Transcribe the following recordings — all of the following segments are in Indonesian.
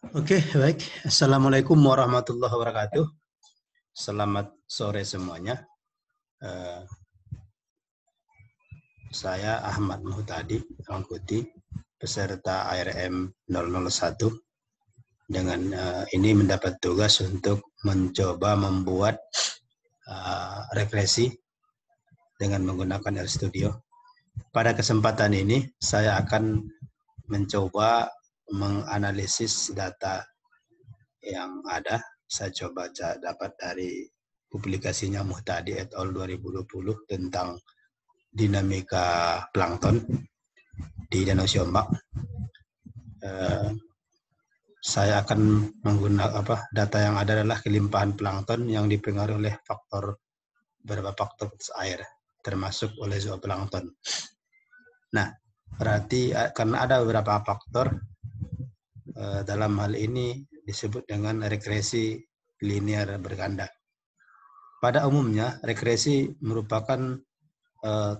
Oke, baik. Assalamualaikum warahmatullahi wabarakatuh. Selamat sore semuanya. Eh, saya Ahmad Muhtadi Angkuti, peserta ARM 001. Dengan ini mendapat tugas untuk mencoba membuat regresi dengan menggunakan RStudio. Pada kesempatan ini, saya akan mencoba menganalisis data yang ada. Saya coba dapat dari publikasinya Muhtadi et al. 2020 tentang dinamika plankton di Danau Siombak. Saya akan menggunakan data yang ada adalah kelimpahan plankton yang dipengaruhi oleh beberapa faktor air, termasuk oleh zooplankton. Nah, berarti karena ada beberapa faktor, dalam hal ini disebut dengan regresi linear berganda. Pada umumnya, regresi merupakan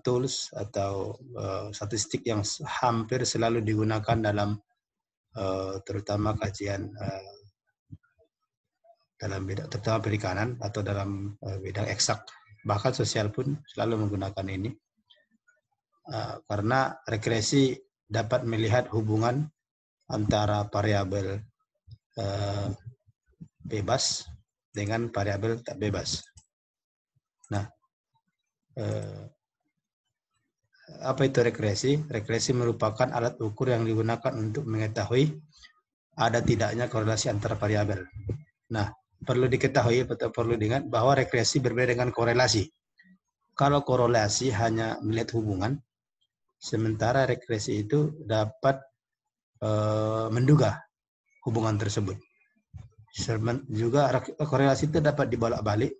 tools atau statistik yang hampir selalu digunakan dalam terutama kajian dalam bidang terutama perikanan atau dalam bidang eksak. Bahkan sosial pun selalu menggunakan ini karena regresi dapat melihat hubungan antara variabel bebas dengan variabel tak bebas. Nah, apa itu regresi? Regresi merupakan alat ukur yang digunakan untuk mengetahui ada tidaknya korelasi antara variabel. Nah, perlu diketahui atau perlu diingat bahwa regresi berbeda dengan korelasi. Kalau korelasi hanya melihat hubungan, sementara regresi itu dapat menduga hubungan tersebut. Juga korelasi itu dapat dibolak-balik,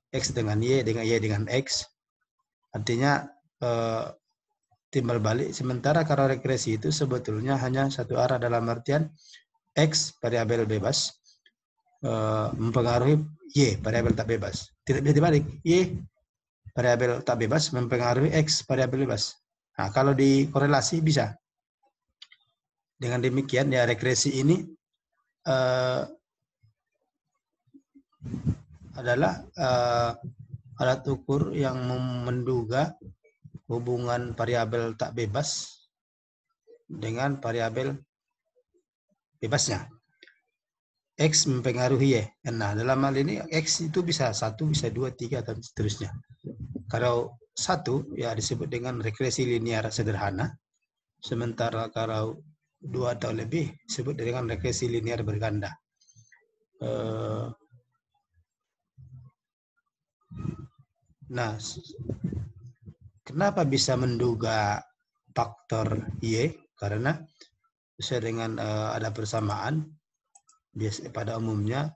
X dengan Y dengan X. Artinya timbal balik. Sementara kalau regresi itu sebetulnya hanya satu arah, dalam artian X variabel bebas mempengaruhi Y variabel tak bebas. Tidak bisa dibalik. Y variabel tak bebas mempengaruhi X variabel bebas. Nah, kalau di korelasi bisa. Dengan demikian ya regresi ini adalah alat ukur yang menduga hubungan variabel tak bebas dengan variabel bebasnya. X mempengaruhi Y. Nah, dalam hal ini X itu bisa 1, bisa 2, 3, dan seterusnya. Kalau 1 ya disebut dengan regresi linear sederhana. Sementara kalau 2 atau lebih disebut dengan regresi linear berganda. Nah, kenapa bisa menduga faktor Y? Karena sesuai dengan ada persamaan. Biasa pada umumnya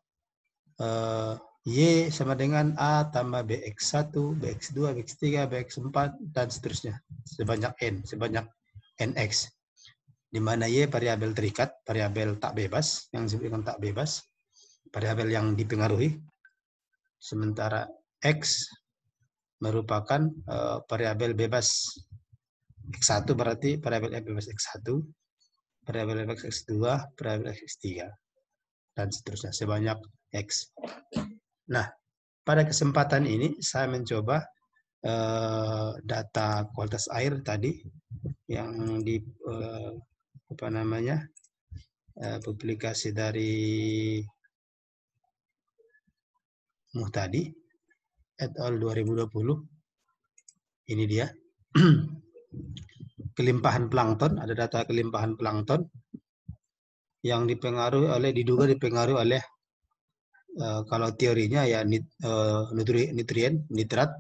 Y sama dengan A tambah BX1, BX2, BX3, BX4, dan seterusnya. Sebanyak NX. Di mana Y variabel terikat, variabel tak bebas, yang disebut dengan tak bebas, variabel yang dipengaruhi. Sementara X merupakan variabel bebas. X1 berarti variabel bebas X1, variabel bebas X2, variabel X3, dan seterusnya sebanyak X. Nah, pada kesempatan ini saya mencoba data kualitas air tadi yang di publikasi dari Muhtadi et al. 2020. Ini dia. Kelimpahan plankton, ada data kelimpahan plankton yang diduga dipengaruhi oleh kalau teorinya ya nutrien, nitrat,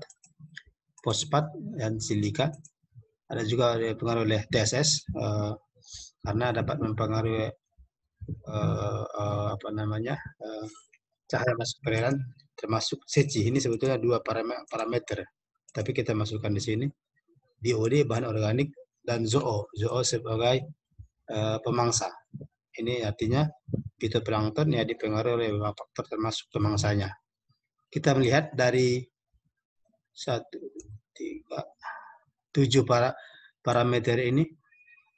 fosfat, dan silika. Ada juga dipengaruhi oleh TSS karena dapat mempengaruhi cahaya masuk perairan, termasuk SECI. Ini sebetulnya 2 parameter, tapi kita masukkan di sini. DOD bahan organik dan ZOO sebagai pemangsa. Ini artinya fitoplankton ya dipengaruhi oleh beberapa faktor termasuk pemangsanya. Kita melihat dari 1, 3, 7 parameter ini,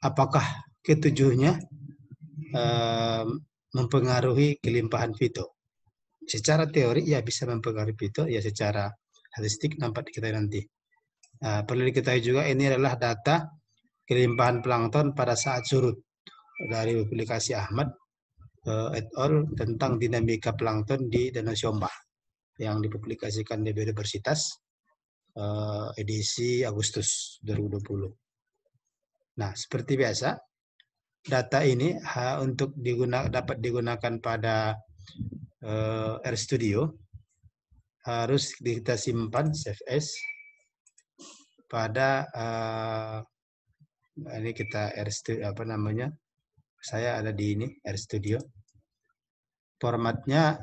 apakah ketujuhnya mempengaruhi kelimpahan Peto. Secara teori ya bisa mempengaruhi Peto, ya secara statistik nampak kita nanti. Perlu diketahui juga ini adalah data kelimpahan plankton pada saat surut dari publikasi Ahmad et al. Tentang dinamika plankton di Danau Siombah yang dipublikasikan di Biodiversitas edisi Agustus 2020. Nah, seperti biasa, data ini untuk dapat digunakan pada RStudio harus kita simpan save as pada ini kita RStudio apa namanya? Saya ada di ini RStudio. Formatnya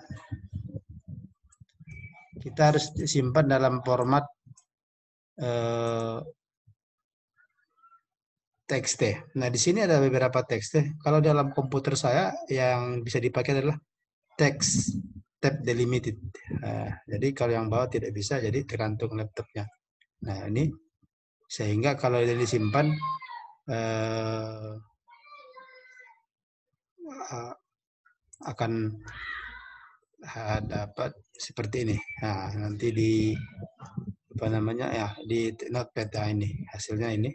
kita harus simpan dalam format TXT. Nah, di sini ada beberapa TXT. Kalau dalam komputer saya yang bisa dipakai adalah text tab delimited. Jadi kalau yang bawah tidak bisa, jadi tergantung laptopnya. Nah, ini sehingga kalau ini disimpan akan dapat seperti ini. Nah, nanti di apa namanya ya di notepad ini hasilnya ini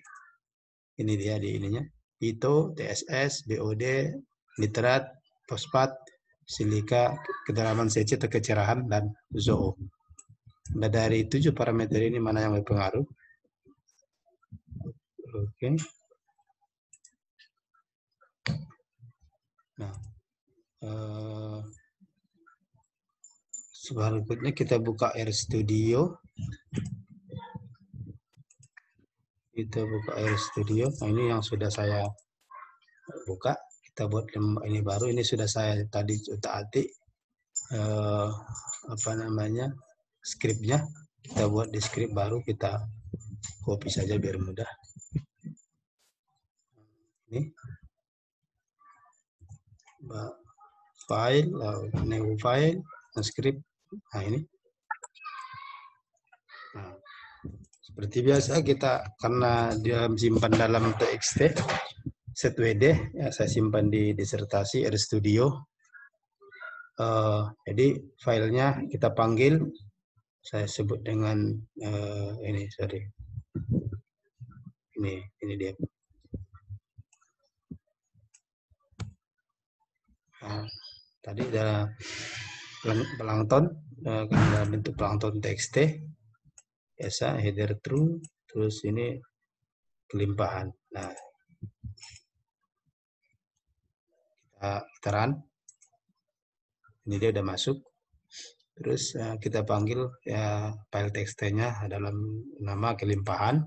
dia di ininya Peto, TSS, BOD, nitrat, fosfat, silika, kedalaman CC atau kecerahan, dan ZOO. Nah, dari 7 parameter ini mana yang berpengaruh? Oke. Nah, selanjutnya kita buka RStudio. Kita buka RStudio. Nah, ini yang sudah saya buka. Kita buat ini baru. Ini sudah saya tadi utak-atik apa namanya skripnya. Kita buat di skrip baru. Kita copy saja biar mudah. Ini file, new file, script. Nah, ini. Nah, seperti biasa kita karena dia simpan dalam TXT setwd ya, saya simpan di disertasi RStudio. Jadi filenya kita panggil, saya sebut dengan ini, sorry, ini dia. Tadi ada plankton dalam bentuk plankton TXT biasa, header true, terus ini kelimpahan. Nah, kita run. Ini dia udah masuk. Terus kita panggil ya file txt-nya dalam nama kelimpahan.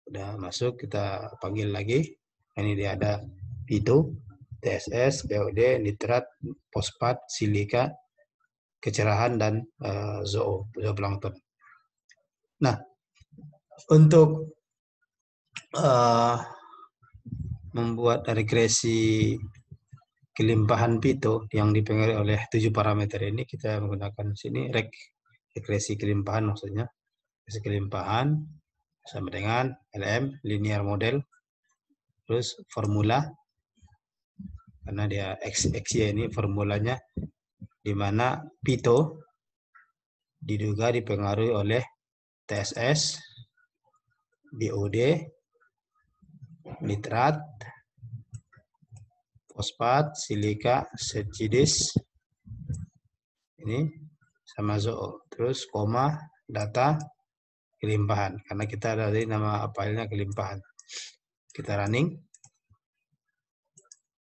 Udah masuk, kita panggil lagi. Ini dia ada Peto, TSS, BOD, nitrat, fosfat, silika, kecerahan, dan zooplankton. Nah, untuk membuat regresi kelimpahan Peto yang dipengaruhi oleh 7 parameter ini, kita menggunakan sini regresi kelimpahan, maksudnya regresi kelimpahan sama dengan LM, linear model, terus formula, karena dia XY ini formulanya, di mana Peto diduga dipengaruhi oleh TSS, BOD, nitrat, fosfat, silika, setidis, ini sama zoo, terus koma, data, kelimpahan, karena kita ada di nama filenya kelimpahan. Kita running.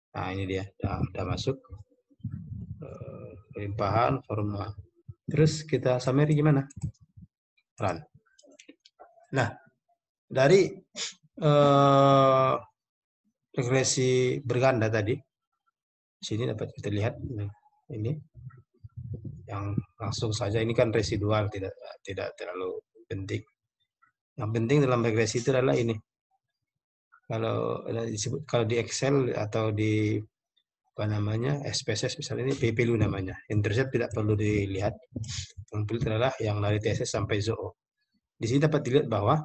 Nah, ini dia, udah masuk kelimpahan formula. Terus kita summary gimana? Run. Nah, dari regresi berganda tadi, sini dapat kita lihat ini yang langsung saja, ini kan residual, tidak terlalu penting. Yang penting dalam regresi itu adalah ini. Kalau disebut, kalau di Excel atau di apa namanya SPSS misalnya, ini PPLU namanya. Intercept tidak perlu dilihat. Yang perlu adalah yang dari TSS sampai ZOO. Di sini dapat dilihat bahwa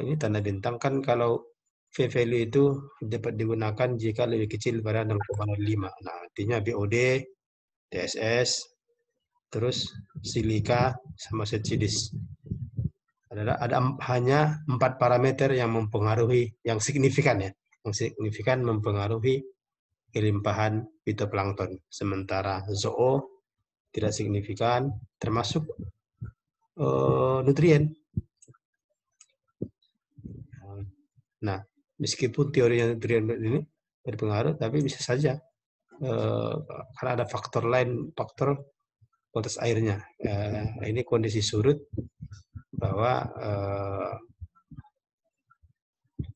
ini tanda bintang kan, kalau V-value itu dapat digunakan jika lebih kecil pada 0,05. Nah, artinya BOD, TSS, terus silika, sama setsidis. Ada hanya 4 parameter yang mempengaruhi, yang signifikan ya, yang signifikan mempengaruhi kelimpahan fitoplankton. Sementara zoo tidak signifikan, termasuk nutrien. Nah, meskipun teorinya nutrien ini berpengaruh, tapi bisa saja karena ada faktor lain, faktor kualitas airnya. Ini kondisi surut bahwa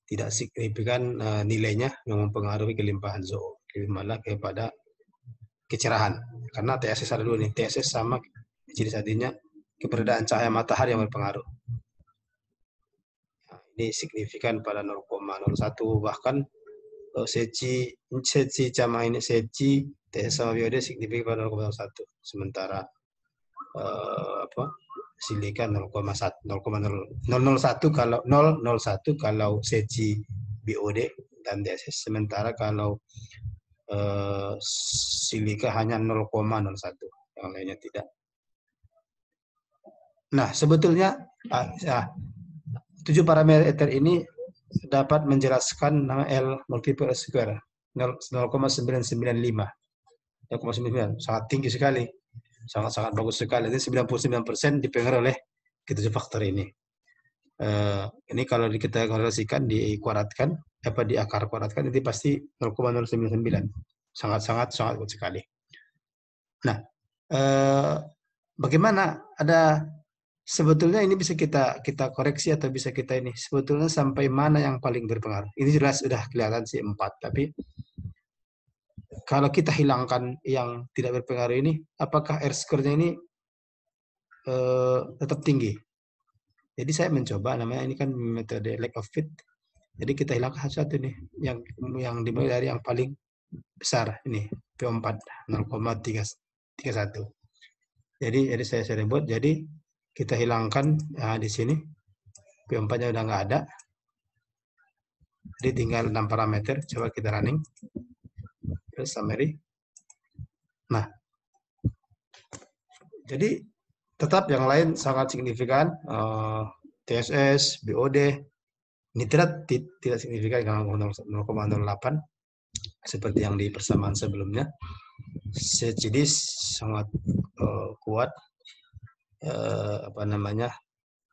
tidak signifikan nilainya yang mempengaruhi kelimpahan zoo, malah kepada kecerahan. Karena TSS ada dua nih, TSS sama ciri artinya keberadaan cahaya matahari yang berpengaruh. Nah, ini signifikan pada 0,01, bahkan seci sama ini seci TSS sama BOD signifikan pada 0,1. Sementara silika 0,01 kalau 0,01 kalau seci BOD dan TSS, sementara kalau silika hanya 0,01, yang lainnya tidak. Nah, sebetulnya 7 parameter ini dapat menjelaskan nama L multiple square 0,995. 0,9, sangat tinggi sekali. Sangat-sangat bagus sekali. Ini 99% dipengaruhi oleh ketujuh faktor ini. Ini kalau kita korelasikan, dikuadratkan, di akar kuadratkan, itu pasti 0,099. Sangat bagus sekali. Nah, bagaimana sebetulnya ini bisa kita koreksi atau bisa kita ini sebetulnya sampai mana yang paling berpengaruh? Ini jelas sudah kelihatan sih 4, tapi kalau kita hilangkan yang tidak berpengaruh ini, apakah R-score-nya ini tetap tinggi? Jadi saya mencoba, namanya ini kan metode lack of fit. Jadi kita hilangkan satu nih, yang dimulai dari yang paling besar ini, P4 0,331. Jadi saya buat, jadi kita hilangkan di sini P4-nya udah nggak ada. Jadi tinggal 6 parameter. Coba kita running. Terus summary. Nah, jadi tetap yang lain sangat signifikan. TSS, BOD, nitrat tidak signifikan dengan 0,08 seperti yang di persamaan sebelumnya. Setsidis sangat kuat,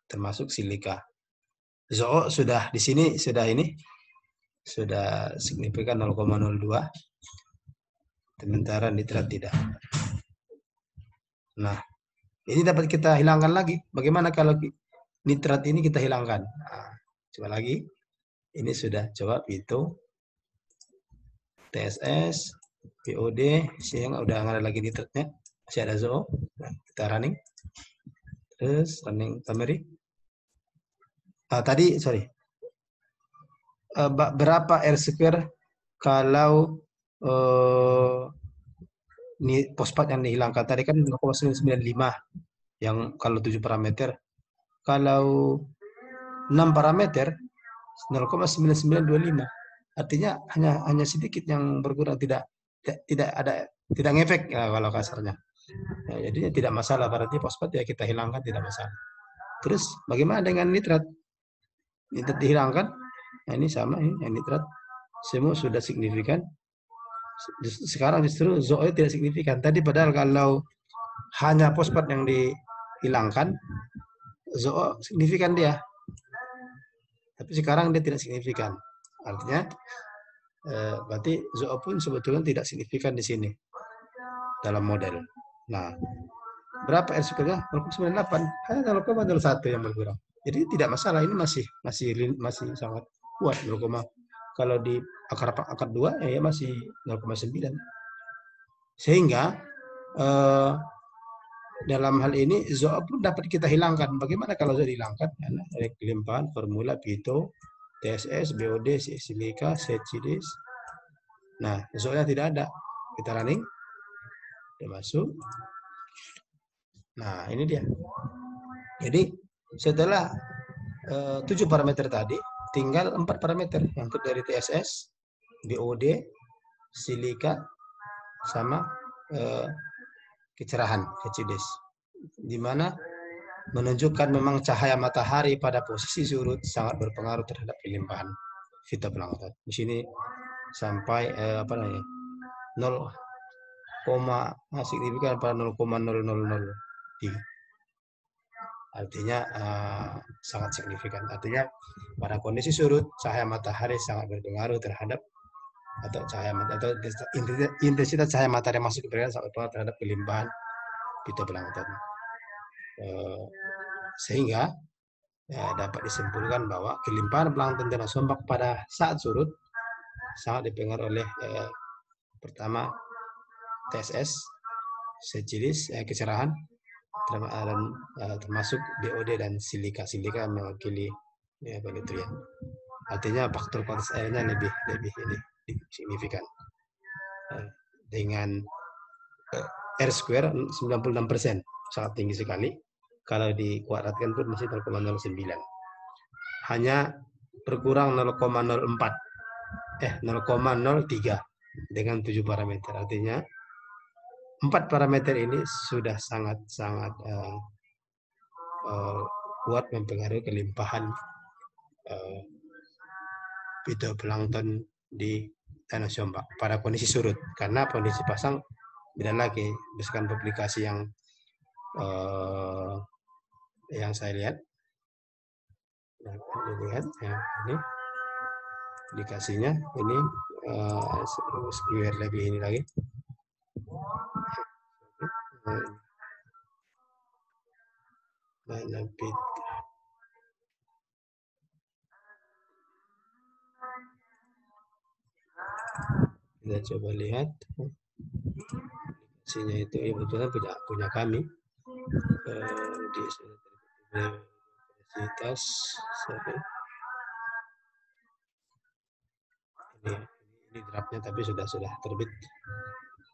termasuk silika. Zoo sudah di sini sudah signifikan 0,02, sementara nitrat tidak. Nah, ini dapat kita hilangkan lagi. Bagaimana kalau nitrat ini kita hilangkan? Nah, coba lagi. Ini sudah coba itu TSS, POD, sehingga udah nggak ada lagi nitratnya. Masih ada zoo. Nah, kita running. Terus running summary. Tadi sorry. Berapa R-square kalau fosfat yang dihilangkan tadi kan 0,995 yang kalau 7 parameter. Kalau 6 parameter 0,9925. Artinya hanya sedikit yang berkurang, tidak ngefek ya, kalau kasarnya. Ya, jadinya tidak masalah, berarti fosfat ya kita hilangkan, tidak masalah. Terus bagaimana dengan nitrat? Nitrat dihilangkan. Nah, ini sama ini nitrat. Semua sudah signifikan. Sekarang justru zoo tidak signifikan. Tadi padahal kalau hanya fosfat yang dihilangkan, zoo signifikan dia. Tapi sekarang dia tidak signifikan. Artinya berarti zoo pun sebetulnya tidak signifikan di sini dalam model. Nah, berapa R-square-nya? 0,98. Hanya 0,01 yang berkurang. Jadi tidak masalah, ini masih sangat kuat. Kalau di akar 2 ya masih 0,9. Sehingga dalam hal ini zoo pun dapat kita hilangkan. Bagaimana kalau zoo dihilangkan? Ada kelimpahan formula Pito, TSS, BOD, silika, setsidis. Nah, zoo-nya tidak ada. Kita running. Dia masuk. Nah, ini dia. Jadi setelah 7 parameter tadi, tinggal 4 parameter yang dari TSS, BOD, silika, sama kecerahan HCDS, di mana menunjukkan memang cahaya matahari pada posisi surut sangat berpengaruh terhadap kelimpahan fitoplankton. Di sini sampai 0, signifikan pada 0,0003. Artinya sangat signifikan. Artinya pada kondisi surut cahaya matahari sangat berpengaruh terhadap atau intensitas cahaya matahari masuk ke perairan sangat berpengaruh terhadap kelimpahan fitoplankton. Sehingga dapat disimpulkan bahwa kelimpahan plankton Danau Sombak pada saat surut sangat dipengaruhi oleh pertama TSS, sejenis kecerahan, dan termasuk BOD dan silika. Silika mewakili nutrien. Artinya faktor kualitas airnya lebih signifikan. Dengan R square 96%, sangat tinggi sekali. Kalau dikuadratkan pun masih 0,09. Hanya berkurang 0,03 dengan 7 parameter. Artinya 4 parameter ini sudah sangat kuat mempengaruhi kelimpahan fitoplankton di Danau Sombak pada kondisi surut. Karena kondisi pasang beda lagi. Berdasarkan publikasi yang saya lihat, ya, ini publikasinya ini square lagi ini lagi. Kita coba lihat publikasinya itu kebetulan punya kami di universitas ini draftnya tapi sudah terbit.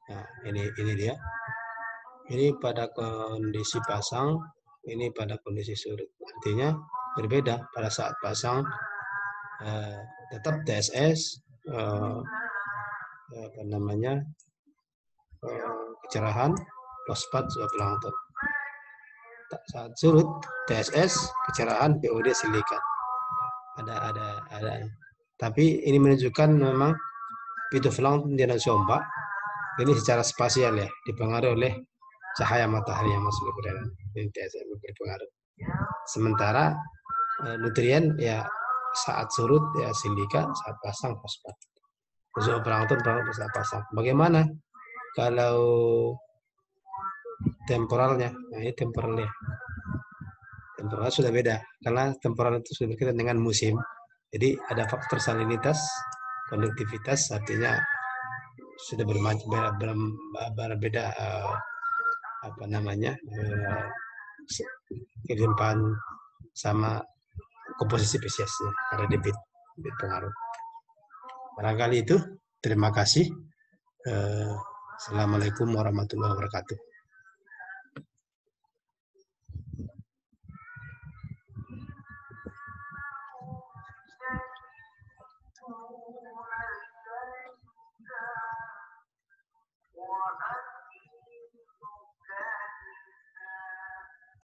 Nah, ini dia. Ini pada kondisi pasang, ini pada kondisi surut. Artinya berbeda. Pada saat pasang tetap TSS, kecerahan, fosfat, zooplankton. Saat surut TSS, kecerahan, BOD, silika. Ada. Tapi ini menunjukkan memang fitoplankton di Danau Sombak ini secara spasial ya dipengaruhi oleh cahaya matahari yang masuk ke perairan. Ini TSS berpengaruh. Sementara nutrien ya saat surut ya silika, saat pasang fosfat. Zooplankton pada saat pasang. Bagaimana kalau temporalnya? Nah, ini temporalnya. Temporal sudah beda karena temporal itu sudah berkaitan dengan musim. Jadi ada faktor salinitas, konduktivitas, artinya sudah berbeda kelimpahan sama komposisi spesiesnya, ada debit pengaruh. Barangkali itu. Terima kasih. Assalamualaikum warahmatullahi wabarakatuh.